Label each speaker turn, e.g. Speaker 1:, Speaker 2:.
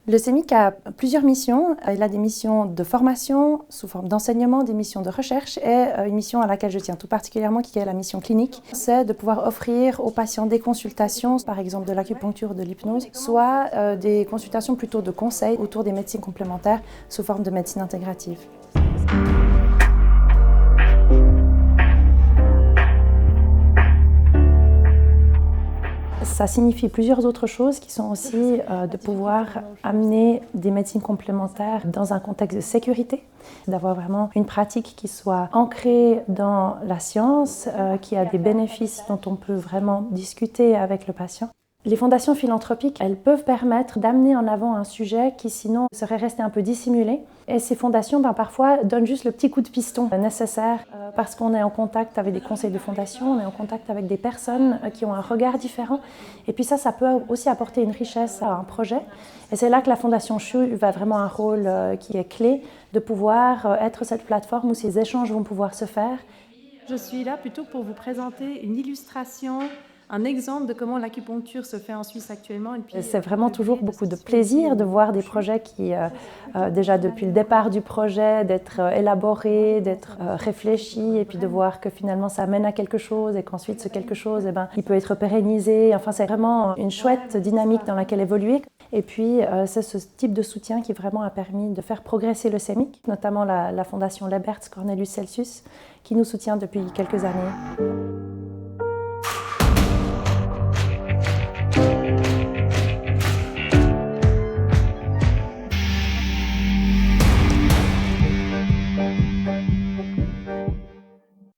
Speaker 1: Le CEMIC a plusieurs missions. Il a des missions de formation sous forme d'enseignement, des missions de recherche et une mission à laquelle je tiens tout particulièrement qui est la mission clinique. C'est de pouvoir offrir aux patients des consultations, par exemple de l'acupuncture, de l'hypnose, soit des consultations plutôt de conseils autour des médecines complémentaires sous forme de médecine intégrative. Ça signifie plusieurs autres choses qui sont aussi de pouvoir amener des médecines complémentaires dans un contexte de sécurité, d'avoir vraiment une pratique qui soit ancrée dans la science, qui a des bénéfices dont on peut vraiment discuter avec le patient. Les fondations philanthropiques, elles peuvent permettre d'amener en avant un sujet qui sinon serait resté un peu dissimulé. Et ces fondations, parfois, donnent juste le petit coup de piston nécessaire parce qu'on est en contact avec des conseils de fondation, on est en contact avec des personnes qui ont un regard différent. Et puis ça peut aussi apporter une richesse à un projet. Et c'est là que la Fondation CHU va vraiment un rôle qui est clé, de pouvoir être cette plateforme où ces échanges vont pouvoir se faire.
Speaker 2: Je suis là plutôt pour vous présenter une illustration, un exemple de comment l'acupuncture se fait en Suisse actuellement.
Speaker 1: C'est vraiment toujours beaucoup de plaisir de voir des projets qui, déjà depuis le départ du projet, d'être élaborés, d'être réfléchis, et puis de voir que finalement ça mène à quelque chose et qu'ensuite ce quelque chose, il peut être pérennisé. Enfin, c'est vraiment une chouette dynamique dans laquelle évoluer. Et puis, c'est ce type de soutien qui vraiment a permis de faire progresser le CEMIC, notamment la Fondation Lebertz Cornelius Celsus, qui nous soutient depuis quelques années.